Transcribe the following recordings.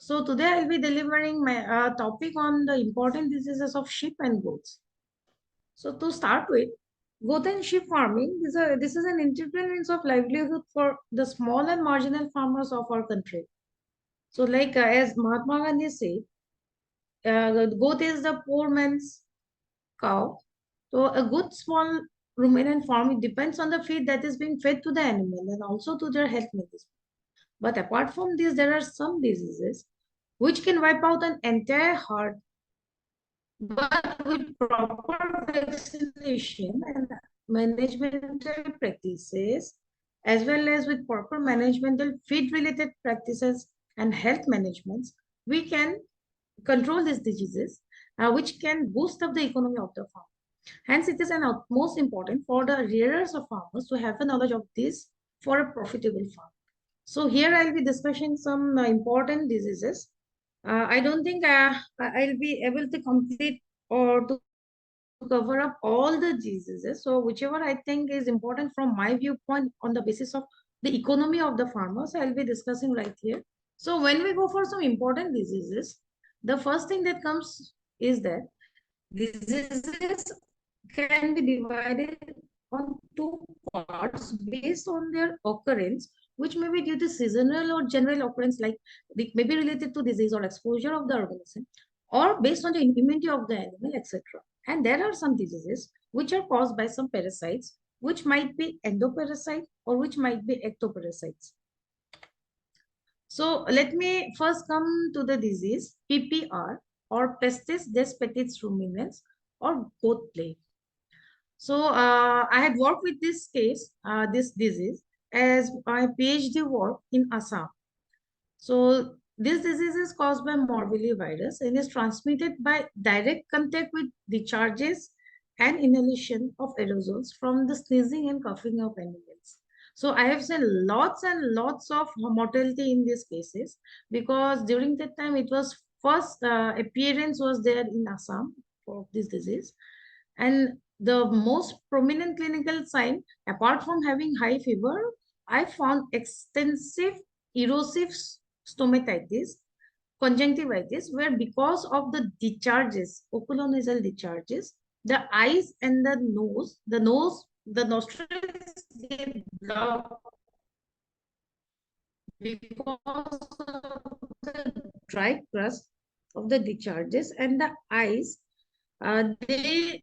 So today I'll be delivering my topic on the important diseases of sheep and goats. So to start with, goat and sheep farming this is an integral means of livelihood for the small and marginal farmers of our country. So as Mahatma Gandhi said, the goat is the poor man's cow. So a good small ruminant farm, it depends on the feed that is being fed to the animal and also to their health management. But apart from this, there are some diseases which can wipe out an entire herd. But with proper vaccination and managemental practices, as well as with proper managemental feed-related practices and health managements, we can control these diseases, which can boost up the economy of the farm. Hence, it is an utmost important for the rearers of farmers to have a knowledge of this for a profitable farm. So here I'll be discussing some important diseases. I don't think I'll be able to complete or to cover up all the diseases. So whichever I think is important from my viewpoint on the basis of the economy of the farmers, I'll be discussing right here. So when we go for some important diseases, the first thing that comes is that diseases can be divided on two parts based on their occurrence, which may be due to seasonal or general occurrence, like it may be related to disease or exposure of the organism, or based on the immunity of the animal, etc. And there are some diseases which are caused by some parasites, which might be endoparasite or which might be ectoparasites. So let me first come to the disease PPR, or Pestis des Petits Ruminants, or goat plague. So I had worked with this case, this disease, as my PhD work in Assam. So this disease is caused by morbillivirus and is transmitted by direct contact with discharges and inhalation of aerosols from the sneezing and coughing of animals. So I have seen lots and lots of mortality in these cases, because during that time it was first appearance was there in Assam for this disease. And the most prominent clinical sign, apart from having high fever, I found extensive erosive stomatitis, conjunctivitis, where because of the discharges, oculonasal discharges, the eyes and the nostrils get blocked because of the dry crust of the discharges, and the eyes, they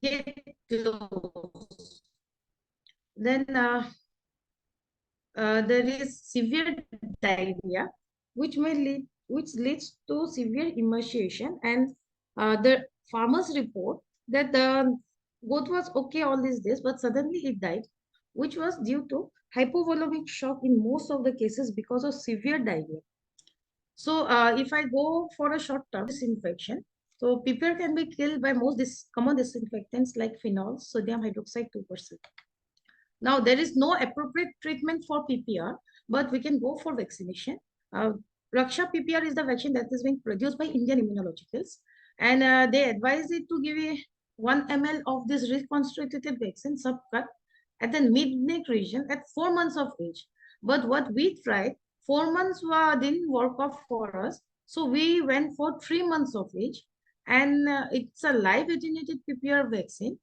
get closed. Then there is severe diarrhea, which leads to severe emaciation, and the farmers report that the goat was okay all these days, but suddenly it died, which was due to hypovolemic shock in most of the cases because of severe diarrhea. So if I go for a short-term disinfection, so PPR can be killed by most common disinfectants like phenol, sodium hydroxide 2%. Now, there is no appropriate treatment for PPR, but we can go for vaccination. Raksha PPR is the vaccine that is being produced by Indian Immunologicals, and they advise it to give 1 ml of this reconstituted vaccine subcut at the mid-neck region at 4 months of age. But what we tried, 4 months didn't work out for us, so we went for 3 months of age, and it's a live attenuated PPR vaccine.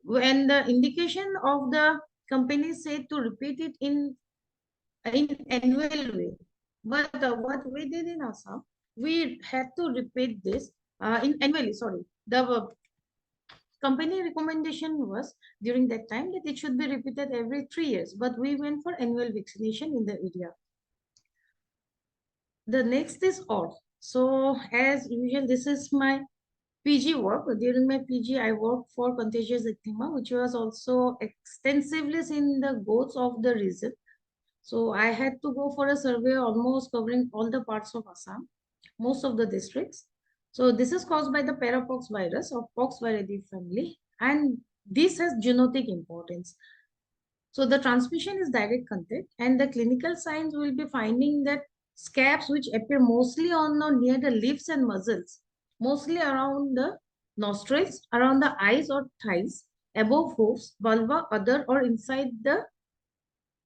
When the indication of the company said to repeat it in annual way, but what we did in Assam, we had to repeat this in annually. Sorry, the company recommendation was during that time that it should be repeated every 3 years, but we went for annual vaccination in the area. The next is odd. So as usual, this is my PG work. During my PG, I worked for contagious eczema, which was also extensively in the goats of the region. So I had to go for a survey almost covering all the parts of Assam, most of the districts. So this is caused by the parapox virus of Poxviridae family, and this has zoonotic importance. So the transmission is direct contact, and the clinical signs will be finding that scabs which appear mostly on or near the lips and muzzles, mostly around the nostrils, around the eyes or thighs, above hoofs, vulva, other, or inside the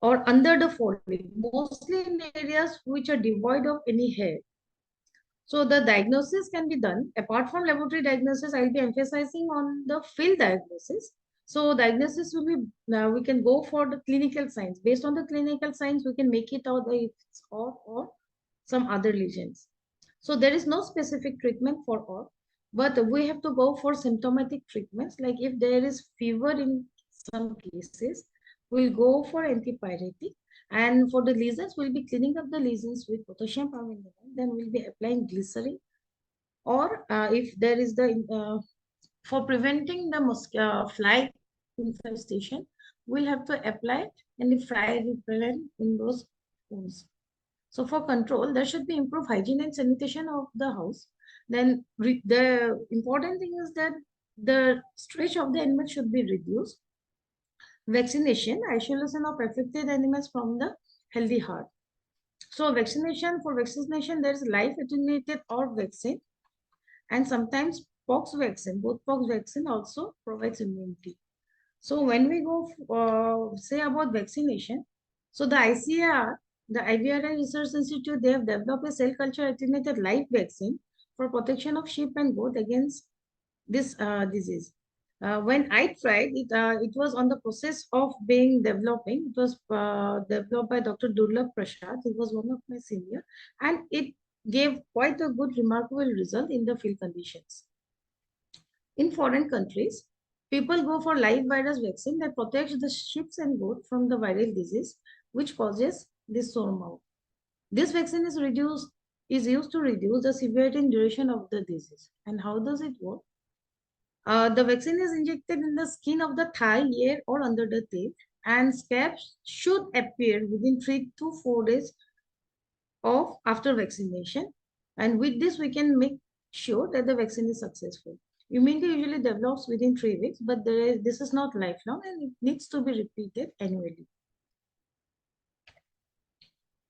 or under the foreleg, mostly in areas which are devoid of any hair. So the diagnosis can be done. Apart from laboratory diagnosis, I'll be emphasizing on the field diagnosis. So diagnosis will be, we can go for the clinical signs. Based on the clinical signs, we can make it out if it's or some other lesions. So there is no specific treatment for all, but we have to go for symptomatic treatments. Like if there is fever in some cases, we'll go for antipyretic. And for the lesions, we'll be cleaning up the lesions with potassium permanganate. Then we'll be applying glycerin. Or if there is for preventing the fly infestation, we'll have to apply any fly repellent in those wounds. So for control, there should be improved hygiene and sanitation of the house. Then the important thing is that the stretch of the animal should be reduced. Vaccination, isolation of affected animals from the healthy heart. So for vaccination, there is live attenuated or vaccine, and sometimes pox vaccine. Both pox vaccine also provides immunity. So when we go say about vaccination, so the ICAR, the IVRI Research Institute, they have developed a cell culture attenuated live vaccine for protection of sheep and goat against this disease. When I tried it, it was on the process of being developing. It was developed by Dr. Durlabh Prasad. He was one of my senior, and it gave quite a good, remarkable result in the field conditions. In foreign countries, people go for live virus vaccine that protects the sheep and goat from the viral disease, which causes this sore mouth. This vaccine is used to reduce the severity and duration of the disease. And how does it work? The vaccine is injected in the skin of the thigh, ear, or under the tail, and scabs should appear within 3 to 4 days of after vaccination. And with this, we can make sure that the vaccine is successful. Immunity usually develops within 3 weeks, but this is not lifelong and it needs to be repeated annually.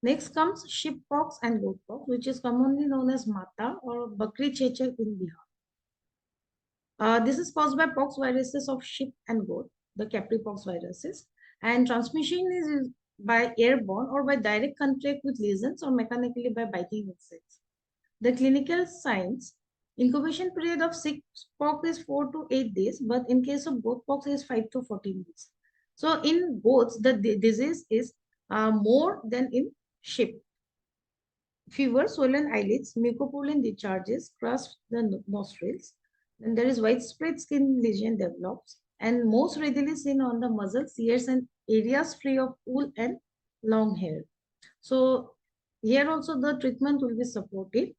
Next comes sheep pox and goat pox, which is commonly known as Mata or Bakri Chechak in Bihar. This is caused by pox viruses of sheep and goat, the Capripox viruses, and transmission is by airborne or by direct contact with lesions or mechanically by biting insects. The clinical signs, incubation period of sick pox is 4 to 8 days, but in case of goat pox is 5 to 14 days. So in goats, the disease is more than in sheep. Fever, swollen eyelids, mucopollen discharges, crushed the nostrils, and there is widespread skin lesion develops, and most readily seen on the muzzles, ears, and areas free of wool and long hair. So here also the treatment will be supportive,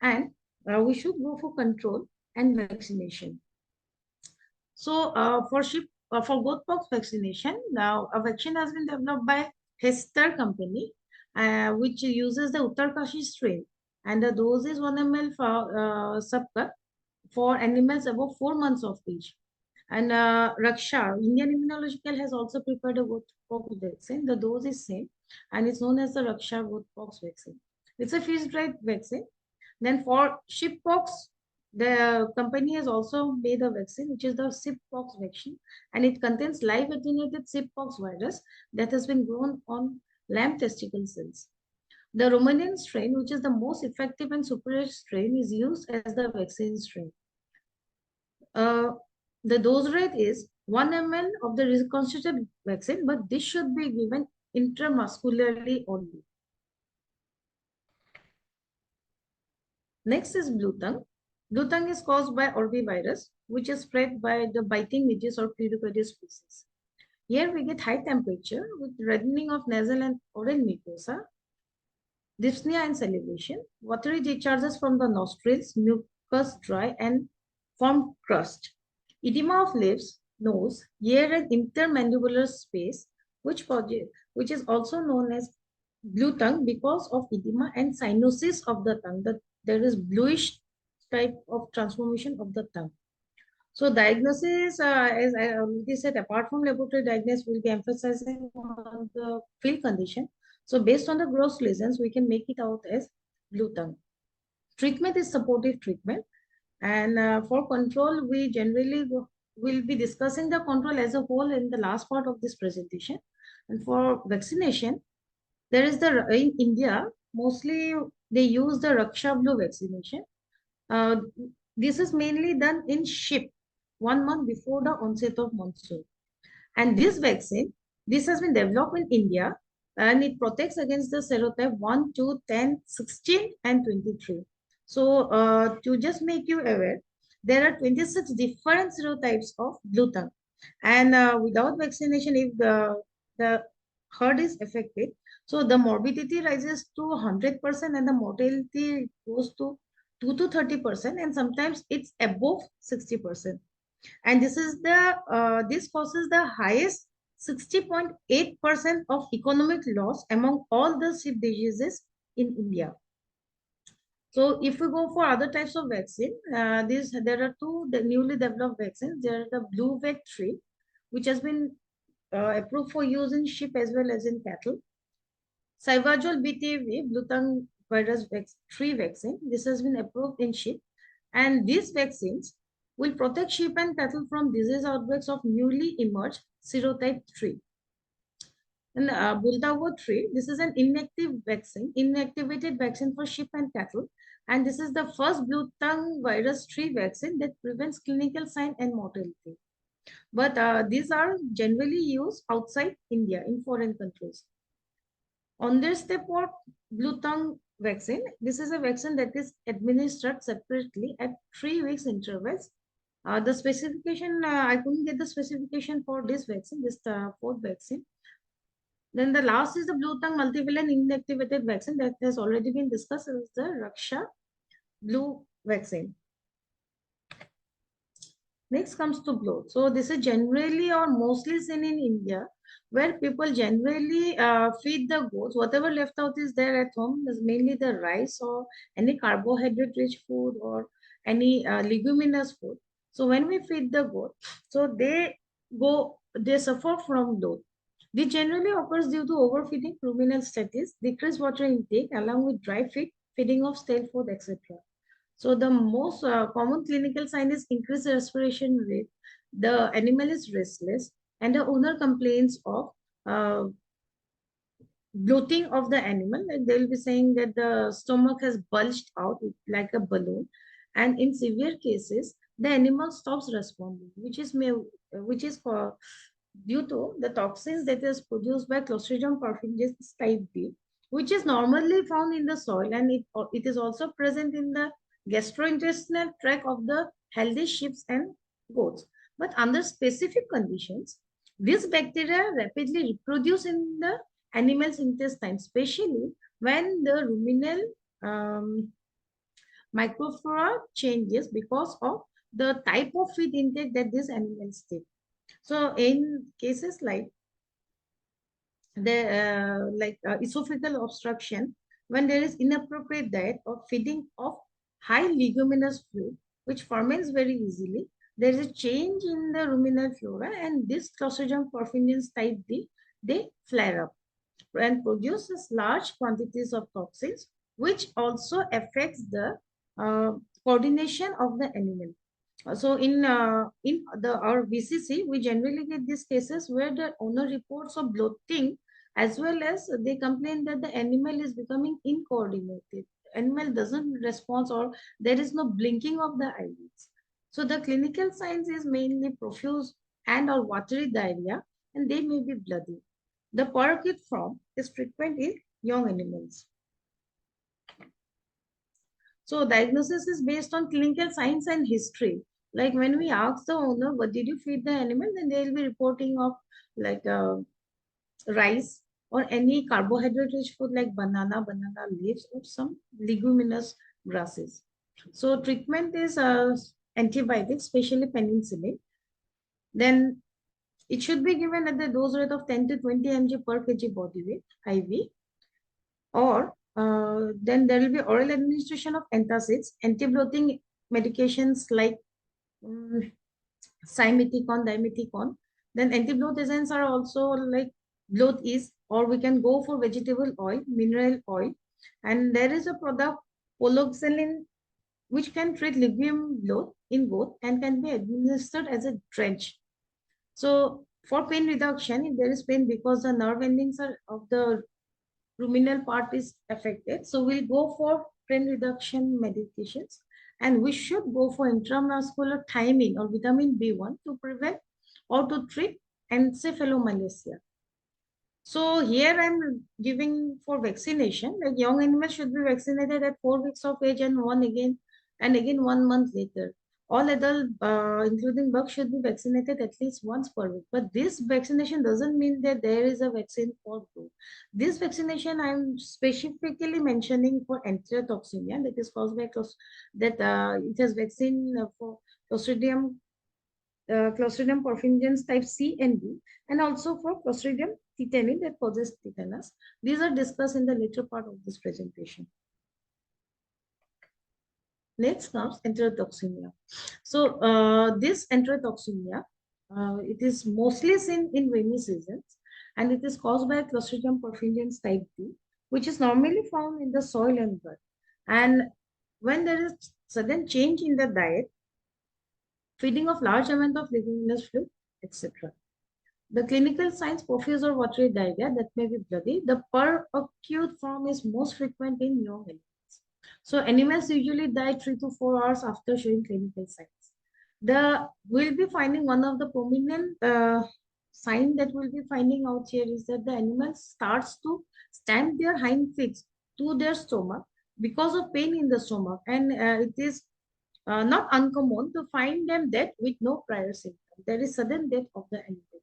and we should go for control and vaccination. So for goatpox vaccination, now a vaccine has been developed by Hester company, which uses the Uttarkashi strain, and the dose is 1 ml for subcut for animals above 4 months of age. And Raksha, Indian Immunological has also prepared a goatpox vaccine. The dose is same, and it's known as the Raksha goatpox vaccine. It's a freeze-dried vaccine. Then for sheeppox, the company has also made a vaccine, which is the sheeppox vaccine, and it contains live attenuated sheeppox virus that has been grown on lamb testicle cells. The Romanian strain, which is the most effective and superior strain, is used as the vaccine strain. The dose rate is 1 ml of the reconstituted vaccine, but this should be given intramuscularly only. Next is blue tongue. Blue tongue is caused by orbivirus, which is spread by the biting midges or Pleurocoides species. Here we get high temperature with reddening of nasal and oral mucosa, dyspnea and salivation, watery discharges from the nostrils, mucus dry and formed crust, edema of lips, nose, ear and intermandibular space, which is also known as blue tongue because of edema and cyanosis of the tongue. There is bluish type of transformation of the tongue. So diagnosis, as I already said, apart from laboratory diagnosis, we'll be emphasizing on the field condition. So based on the gross lesions, we can make it out as blue tongue. Treatment is supportive treatment. And for control, we generally will be discussing the control as a whole in the last part of this presentation. And for vaccination, there is in India, mostly they use the Raksha Blue vaccination. Uh, this is mainly done in sheep 1 month before the onset of monsoon. And this vaccine, this has been developed in India and it protects against the serotype 1, 2, 10, 16, and 23. So to just make you aware, there are 26 different serotypes of blue tongue. And without vaccination, if the herd is affected, so the morbidity rises to 100% and the mortality goes to 2 to 30%, and sometimes it's above 60%. And this causes the highest 60.8% of economic loss among all the sheep diseases in India. So if we go for other types of vaccine, there are two the newly developed vaccines. There are the Blue Vac 3, which has been approved for use in sheep as well as in cattle. Cybajol BTV, Blue Tongue Virus 3 vaccine. This has been approved in sheep. And these vaccines will protect sheep and cattle from disease outbreaks of newly emerged serotype 3. And Bultavo 3, this is an inactivated vaccine for sheep and cattle. And this is the first blue tongue virus 3 vaccine that prevents clinical sign and mortality. But these are generally used outside India in foreign countries. On this step or blue tongue vaccine, this is a vaccine that is administered separately at 3 weeks intervals. The specification, I couldn't get the specification for this vaccine, this fourth vaccine. Then the last is the blue tongue multivalent inactivated vaccine that has already been discussed as the Raksha Blue vaccine. Next comes to bloat. So this is generally or mostly seen in India, where people generally feed the goats. Whatever left out is there at home is mainly the rice or any carbohydrate-rich food or any leguminous food. So when we feed the goat, so they suffer from bloat. This generally occurs due to overfeeding, ruminal status, decreased water intake, along with dry feed, feeding of stale food, etc. So the most common clinical sign is increased respiration rate. The animal is restless, and the owner complains of uh, bloating of the animal. Like they'll be saying that the stomach has bulged out like a balloon, and in severe cases, the animal stops responding, which is due to the toxins that is produced by Clostridium perfringens type B, which is normally found in the soil, and it is also present in the gastrointestinal tract of the healthy sheep and goats. But under specific conditions, this bacteria rapidly reproduce in the animal's intestine, especially when the ruminal microflora changes because of the type of feed intake that these animals take. So in cases like esophageal obstruction, when there is inappropriate diet or feeding of high leguminous food, which ferments very easily, there is a change in the ruminal flora, and this Clostridium perfringens type D, they flare up and produces large quantities of toxins, which also affects the coordination of the animal. So in the our VCC, we generally get these cases where the owner reports of bloating, as well as they complain that the animal is becoming incoordinated. Animal doesn't respond, or there is no blinking of the eyelids. So the clinical signs is mainly profuse and or watery diarrhea, and they may be bloody. The parakeet form is frequent in young animals. So diagnosis is based on clinical signs and history. Like when we ask the owner, what did you feed the animal? Then they will be reporting of like rice or any carbohydrate rich food like banana leaves or some leguminous grasses. So treatment is antibiotics, especially penicillin. Then it should be given at the dose rate of 10 to 20 mg per kg body weight, IV, or then there will be oral administration of antacids, anti-bloating medications like simethicone, dimethicone. Then anti-bloat agents are also like bloat is, or we can go for vegetable oil, mineral oil. And there is a product, poloxolin, which can treat ligum bloat in goat and can be administered as a drench. So for pain reduction, if there is pain because the nerve endings are of the ruminal part is affected. So we'll go for pain reduction medications, and we should go for intramuscular thiamine or vitamin B1 to prevent or to treat encephalomalacia. So here I'm giving for vaccination, like young animals should be vaccinated at 4 weeks of age and again 1 month later. All adult, including bugs, should be vaccinated at least once per week. But this vaccination doesn't mean that there is a vaccine for flu. This vaccination I'm specifically mentioning for enterotoxemia that is caused by it has vaccine for Clostridium Clostridium perfringens type C and D, and also for Clostridium tetani that causes tetanus. These are discussed in the later part of this presentation. Next comes enterotoxemia. So this enterotoxemia, it is mostly seen in rainy seasons, and it is caused by Clostridium perfringens type D, which is normally found in the soil and blood. And when there is sudden change in the diet, feeding of large amount of leguminous fluid, etc. The clinical signs, profuse or watery diarrhea that may be bloody. The per-acute form is most frequent in young animals. So animals usually die 3 to 4 hours after showing clinical signs. We'll be finding one of the prominent sign that we'll be finding out here is that the animal starts to stamp their hind feet to their stomach because of pain in the stomach, and it is not uncommon to find them dead with no prior symptom. There is sudden death of the animal.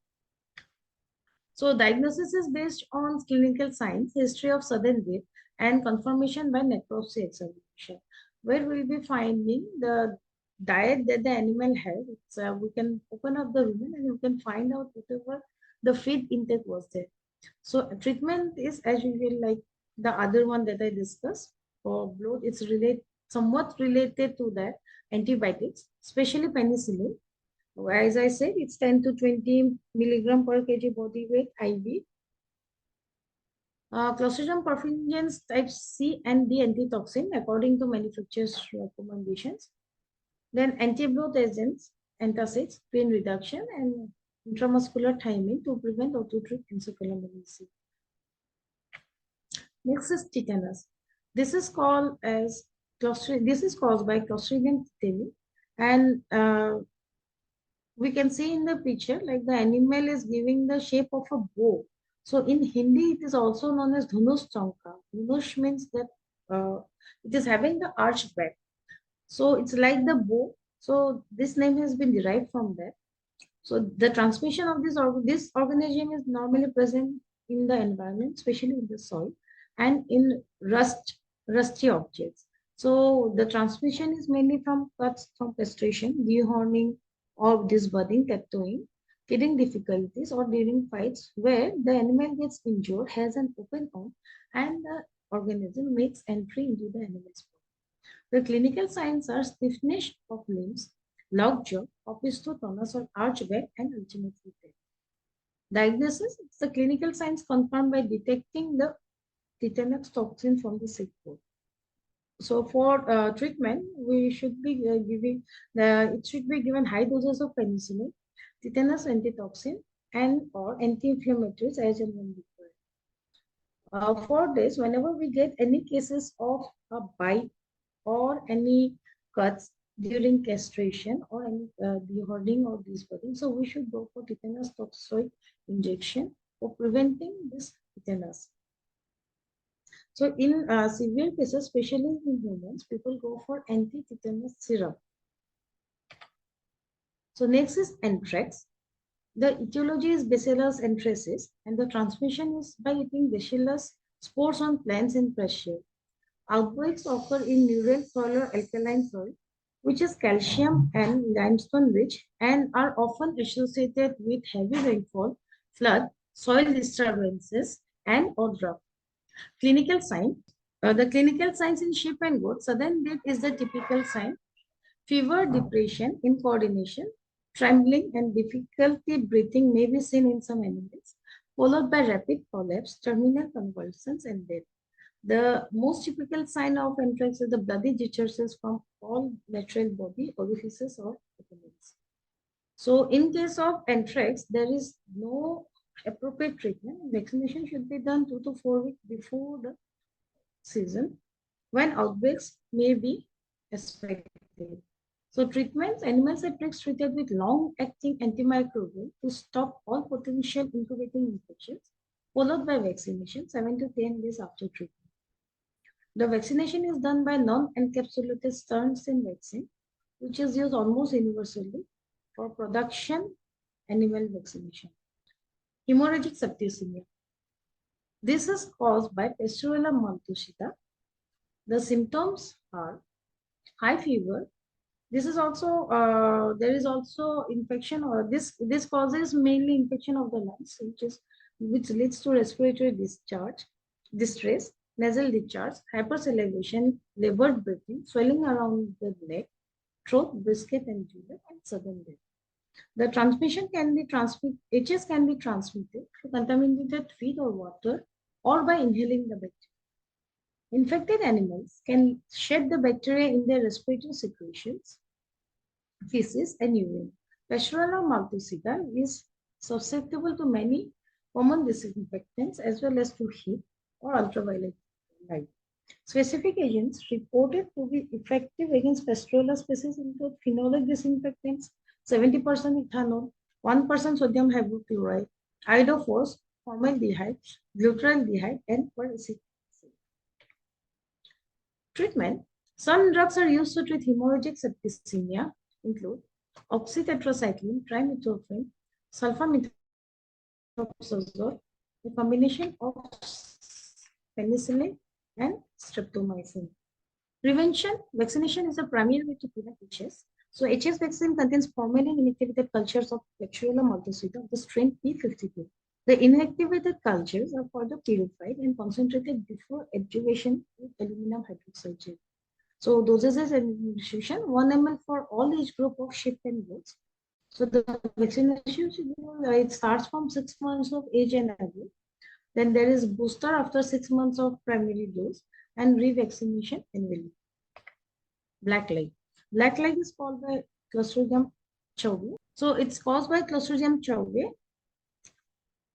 So diagnosis is based on clinical signs, history of sudden death, and confirmation by necropsy examination, where we'll be finding the diet that the animal has. We can open up the rumen and you can find out whatever the feed intake was there. So treatment is as usual like the other one that I discussed for bloat. It's somewhat related to that antibiotics, especially penicillin. As I said, it's 10 to 20 milligram per kg body weight IV. Clostridium perfringens type C and D antitoxin according to manufacturer's recommendations. Then anti-bloat agents, antacids, pain reduction, and intramuscular thiamine to prevent or to treat encephalomalacia. Next is tetanus. This is called as This is caused by Clostridium tetani, and we can see in the picture like the animal is giving the shape of a bow. So in Hindi, it is also known as Dhanush Chonka. Dhanush means that it is having the arched back. So it's like the bow. So this name has been derived from that. So the transmission of this organism is normally present in the environment, especially in the soil and in rusty objects. So the transmission is mainly from cuts from castration, dehorning, or disbudding, tattooing, feeding difficulties, or during fights where the animal gets injured, has an open wound, and the organism makes entry into the animal's body. The clinical signs are stiffness of limbs, lockjaw, opisthotonnus or archback, and ultimately death. Diagnosis: it's the clinical signs confirmed by detecting the tetanus toxin from the sick goat. So for treatment, we should be it should be given high doses of penicillin, tetanus antitoxin, and or anti-inflammatories as and when required. For this, whenever we get any cases of a bite or any cuts during castration or any dehorning or disbudding, so we should go for tetanus toxoid injection for preventing this tetanus. So in severe cases, especially in humans, people go for anti-tetanus syrup. So next is anthrax. The etiology is Bacillus anthracis, and the transmission is by eating Bacillus spores on plants in pressure. Outbreaks occur in neural soil or alkaline soil, which is calcium and limestone rich, and are often associated with heavy rainfall, flood, soil disturbances, and or drought. Clinical sign. The clinical signs in sheep and goats, sudden death is the typical sign. Fever, depression, incoordination, trembling, and difficulty breathing may be seen in some animals, followed by rapid collapse, terminal convulsions, and death. The most typical sign of anthrax is the bloody discharges from all lateral body orifices or openings. So in case of anthrax, there is no appropriate treatment. Vaccination should be done 2 to 4 weeks before the season when outbreaks may be expected. So treatments, animals at risk treated with long-acting antimicrobial to stop all potential incubating infections, followed by vaccination 7 to 10 days after treatment. The vaccination is done by non-encapsulated sterncin vaccine, which is used almost universally for production animal vaccination. Hemorrhagic septicemia. This is caused by Pasteurella multocida. The symptoms are high fever. This is also there is also infection, or this causes mainly infection of the lungs, which leads to respiratory distress, nasal discharge, hypersalivation, labored breathing, swelling around the neck, throat, brisket, and jugular, and sudden death. The transmission can be HS can be transmitted through contaminated feed or water, or by inhaling the bacteria. Infected animals can shed the bacteria in their respiratory secretions, feces, and urine. Pasteurella multocida is susceptible to many common disinfectants as well as to heat or ultraviolet light. Specific agents reported to be effective against Pasteurella species include phenolic disinfectants, 70% ethanol, 1% sodium hypochlorite, iodophos, formaldehyde, glutaraldehyde, and peracetic acid. Treatment. Some drugs are used to treat hemorrhagic septicemia, include oxytetracycline, trimethoprim, sulfamethoxazole, a combination of penicillin and streptomycin. Prevention. Vaccination is a primary way to prevent HS. So HS vaccine contains formalin inactivated cultures of Pasteurella multocida of the strain P52. The inactivated cultures are further purified and concentrated before adjuvation with aluminum hydroxide gel. So dosages and administration 1 ml for all age group of sheep and goats. So the vaccination it starts from 6 months of age and above. Then there is booster after 6 months of primary dose and revaccination annually. Black leg. Black leg is caused by Clostridium chauvi. So it's caused by Clostridium chauvi.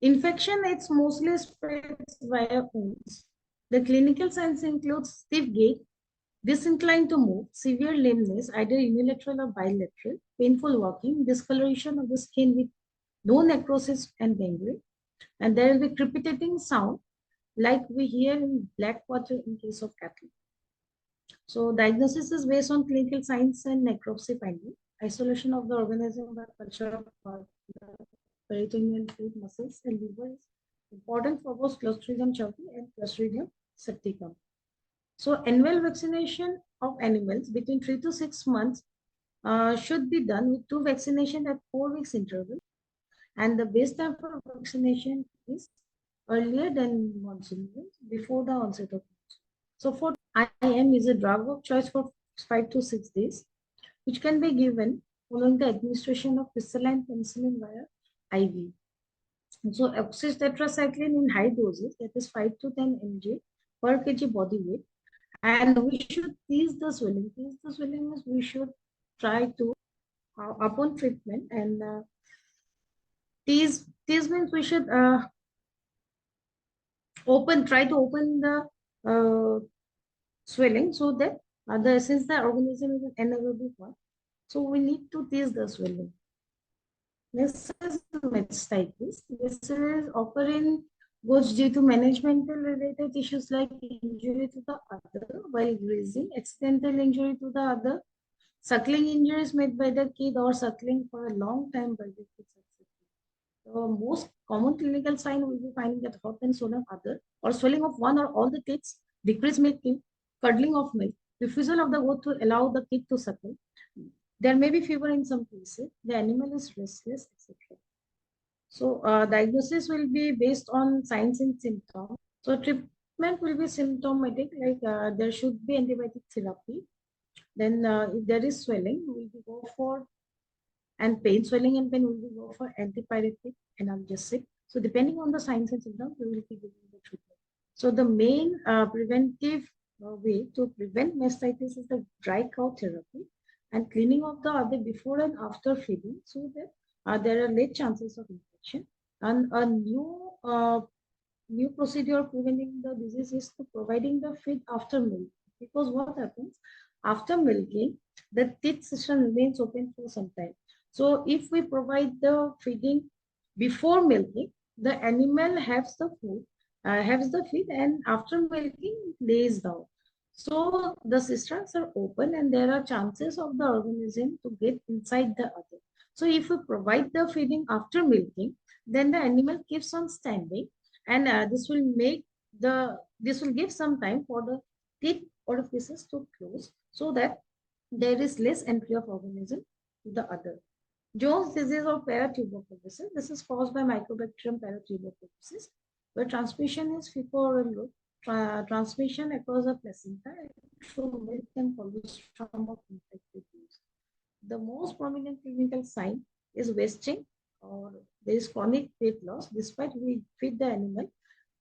Infection, it's mostly spreads via wounds. The clinical signs include stiff gait, disinclined to move, severe lameness, either unilateral or bilateral, painful walking, discoloration of the skin with no necrosis and gangrene, and there will be crepitating sound like we hear in black water in case of cattle. So diagnosis is based on clinical signs and necropsy finding. Isolation of the organism by culture of peritoneal fluid, muscles, and liver is important for both Clostridium chauvi and Clostridium septicum. So annual vaccination of animals between 3 to 6 months should be done with 2 vaccinations at 4 weeks interval. And the best time for vaccination is earlier than monsoon, before the onset of monsoon. So for IM is a drug of choice for 5 to 6 days, which can be given following the administration of crystalline penicillin via IV. So oxytetracycline in high doses, that is 5 to 10 mg per kg body weight. And we should tease the swelling. Tease the swelling means we should try to, upon treatment, and tease means we should try to open the swelling so that since the organism is an anaerobic one, so we need to tease the swelling. Next is mastitis. This is occurring goats due to management related issues like injury to the other while grazing, accidental injury to the other, suckling injuries made by the kid, or suckling for a long time by the kid. The most common clinical sign will be finding that hot and swollen udder or swelling of one or all the teats, decreased milk yield, curdling of milk, refusal of the goat to allow the kid to suckle. There may be fever in some cases. The animal is restless, etc. So diagnosis will be based on signs and symptoms. So treatment will be symptomatic, like there should be antibiotic therapy. Then if there is swelling, we will go for, and pain, swelling and pain, we will go for antipyretic, analgesic. So depending on the signs and symptoms, we will be giving the treatment. So the main preventive way to prevent mastitis is the dry cow therapy and cleaning of the udder before and after feeding, so that there are less chances of infection. And a new procedure of preventing the disease is to providing the feed after milk. Because what happens after milking, the teat system remains open for some time. So if we provide the feeding before milking, the animal has the feed, and after milking, it lays down. So the cisterns are open, and there are chances of the organism to get inside the other. So if we provide the feeding after milking, then the animal keeps on standing, and this will give some time for the teeth orifices to close, so that there is less entry of organism to the other. Jones disease or paratuberculosis. This is caused by Mycobacterium paratuberculosis, where transmission is fecal-oral route. Transmission across the placenta through milk and colostrum of infected use. The most prominent clinical sign is wasting, or there is chronic weight loss despite we feed the animal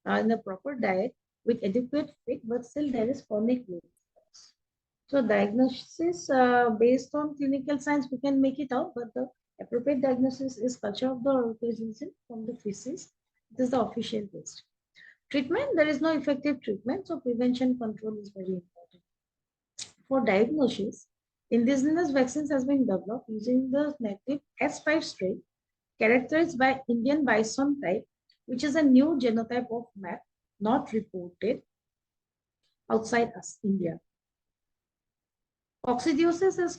in a proper diet with adequate feed, but still there is chronic weight loss. So diagnosis based on clinical signs, we can make it out, but the appropriate diagnosis is culture of the organism from the feces. This is the official test. Treatment, there is no effective treatment, so prevention control is very important. For diagnosis, indigenous vaccines has been developed using the native S5 strain characterized by Indian bison type, which is a new genotype of map not reported outside us, India. Coccidiosis is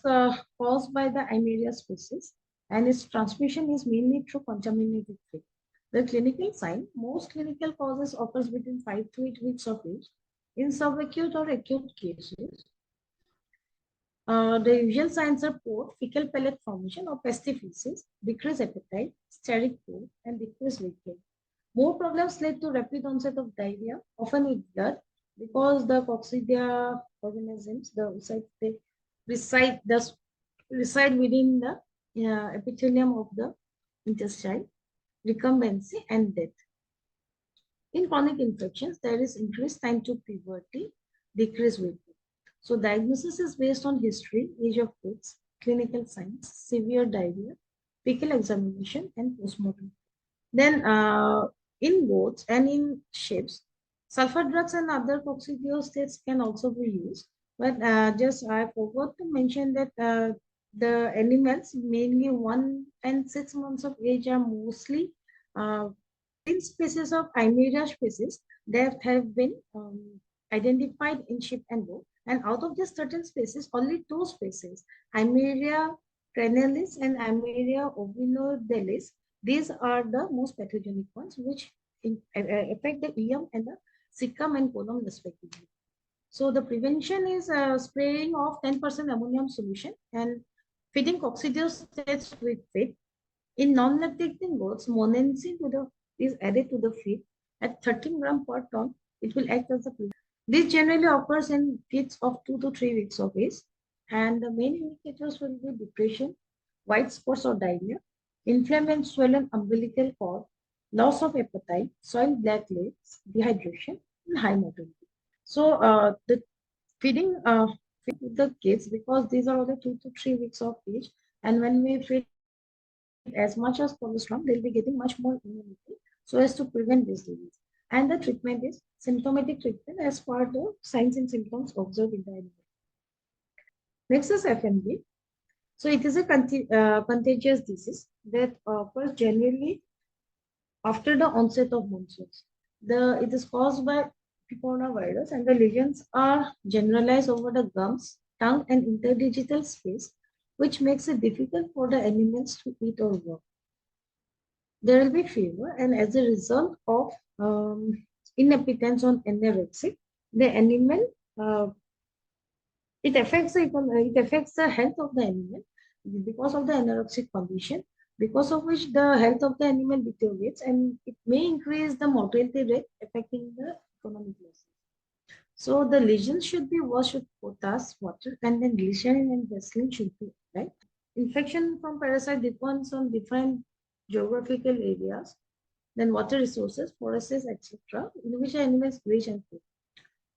caused by the Eimeria species, and its transmission is mainly through contaminated feed. The clinical sign, most clinical causes occurs between 5 to 8 weeks of age. In subacute or acute cases, the usual signs are poor fecal pellet formation or pestifeces, decreased appetite, steric food, and decreased weight gain. More problems lead to rapid onset of diarrhea, often with blood, because the coccidia organisms, they reside, the, reside within the epithelium of the intestine, recumbency, and death. In chronic infections, there is increased time to puberty, decreased weight. So diagnosis is based on history, age of kids, clinical signs, severe diarrhea, fecal examination, and postmortem. Then in goats and in sheep, sulfur drugs and other coccidiostates can also be used. But just I forgot to mention that the animals, mainly 1 and 6 months of age, are mostly uh, in species of Eimeria species that have been identified in sheep and goat. And out of these certain species, only two species, Eimeria crenalis and Eimeria ovinodalis, these are the most pathogenic ones, which affect the ium and the cecum and colon respectively. So the prevention is spraying of 10% ammonium solution and feeding coccidiostates with feed. In non-lactating goats, monensin is added to the feed at 13 gram per ton. It will act as a prevention. This generally occurs in kids of 2 to 3 weeks of age, and the main indicators will be depression, white spots or diarrhea, inflamed and swollen umbilical cord, loss of appetite, soiled black legs, dehydration, and high motility. So the feeding feed the kids, because these are only 2 to 3 weeks of age, and when we feed as much as colostrum, they'll be getting much more immunity so as to prevent this disease. And the treatment is symptomatic treatment as per the signs and symptoms observed in the animal. Next is FMD. So it is a contagious disease that occurs generally after the onset of monsoons. It is caused by coronavirus, and the lesions are generalized over the gums, tongue, and interdigital space, which makes it difficult for the animals to eat or walk. There will be fever, and as a result of inappetence on anorexic, the animal it affects the health of the animal because of the anorexic condition, because of which the health of the animal deteriorates, and it may increase the mortality rate, affecting the economic losses. So the lesions should be washed with potash water, and then glycerin and Vaseline should be applied. Infection from parasite depends on different geographical areas, then water resources, forests, etc., in which animals graze and feed.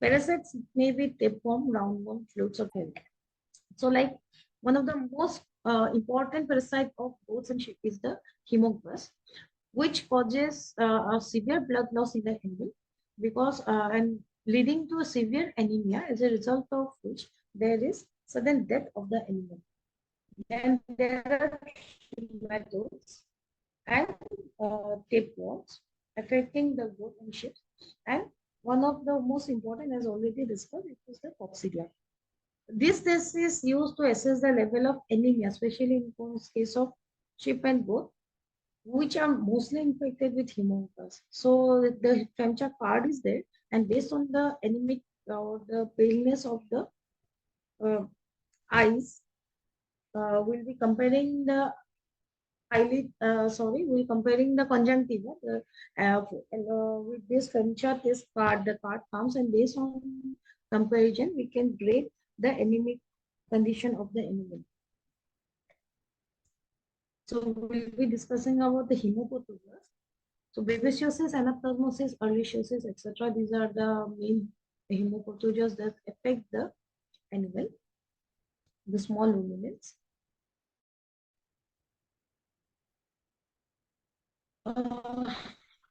Parasites may be tapeworm, roundworm, flukes, or health. So, like one of the most important parasite of goats and sheep is the hemograss. which causes a severe blood loss in the animal because and leading to a severe anemia, as a result of which there is sudden death of the animal. Then there are nematodes and tapeworms affecting the goat and sheep. And one of the most important, as already discussed, it is the coccidia. This test is used to assess the level of anemia, especially in case of sheep and goat, which are mostly infected with hemophilus. So the Femcha card is there, and based on the anemic or the paleness of the uh, eyes, we'll be comparing the we're comparing the conjunctiva with this Femcha test card. The card comes, and based on comparison, we can grade the anemic condition of the animal. So we'll be discussing about the hemopathogens. So babesiosis, anaplasmosis, ehrlichiosis, etc. These are the main hemopathogens that affect the animal, the small ruminants. Uh,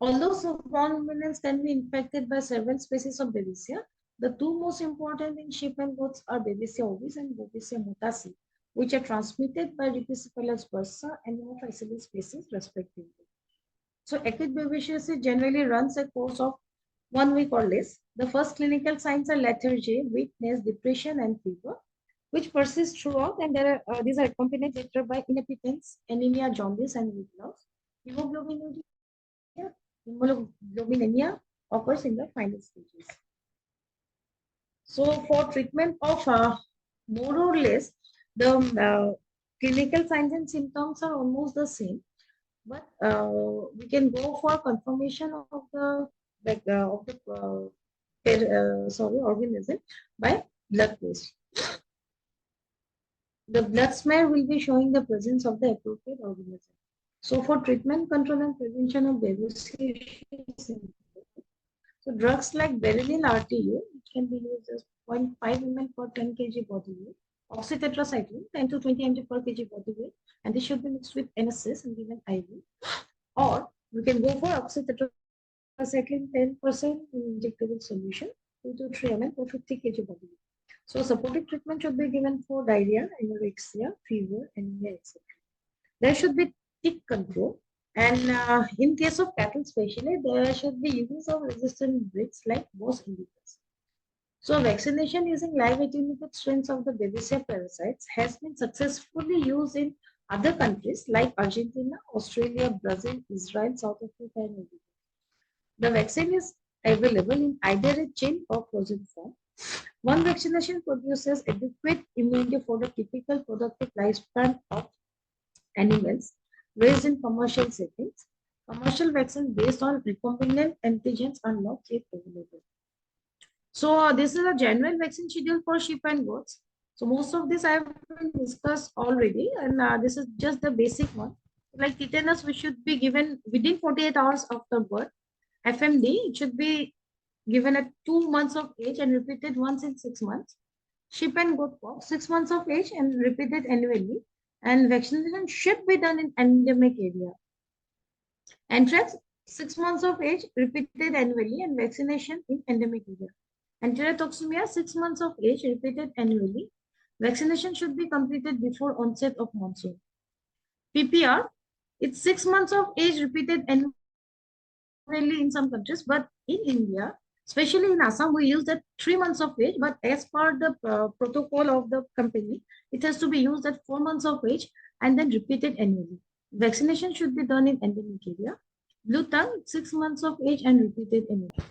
Although small ruminants can be infected by several species of Babesia, the two most important in sheep and goats are Babesia ovis and Babesia mutasi, which are transmitted by Rhipicephalus bursa and Haemophilus species respectively. So acute babesiosis generally runs a course of 1 week or less. The first clinical signs are lethargy, weakness, depression, and fever, which persist throughout, and these are accompanied later by inappetence, anemia, jaundice, and weight loss. Hemoglobinuria, hemoglobinemia occurs in the final stages. So for treatment of more or less, the clinical signs and symptoms are almost the same, but we can go for confirmation of the organism by blood test. The blood smear will be showing the presence of the appropriate organism. So for treatment, control, and prevention of babesia, so drugs like beryllium RTU, which can be used as 0.5 ml per 10 kg body weight, oxytetracycline 10 to 20 mg per kg body weight, and this should be mixed with NSS and given IV. Or we can go for oxytetracycline 10% in injectable solution, 2 to 3 ml per 50 kg body weight. So supportive treatment should be given for diarrhea, anorexia, fever, anemia, etc. There should be tick control. And in case of cattle especially, there should be use of resistant breeds like Bos indicus. So vaccination using live attenuated strains of the Babesia parasites has been successfully used in other countries like Argentina, Australia, Brazil, Israel, South Africa, and India. The vaccine is available in either a chain or frozen form. One vaccination produces adequate immunity for the typical productive lifespan of animals raised in commercial settings. Commercial vaccines based on recombinant antigens are not yet available. So this is a general vaccine schedule for sheep and goats. So most of this I have been discussed already, and this is just the basic one. Like tetanus, we should be given within 48 hours after birth. FMD, it should be given at 2 months of age and repeated once in 6 months. Sheep and goat pox, 6 months of age and repeated annually. And vaccination should be done in endemic area. Anthrax, 6 months of age, repeated annually, and vaccination in endemic area. Enterotoxemia, 6 months of age, repeated annually. Vaccination should be completed before onset of monsoon. PPR, it's 6 months of age, repeated annually in some countries, but in India, especially in Assam, we use at 3 months of age, but as per the protocol of the company, it has to be used at 4 months of age and then repeated annually. Vaccination should be done in endemic area. Blue tongue, 6 months of age and repeated annually.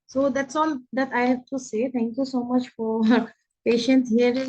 So that's all that I have to say. Thank you so much for patient hearing.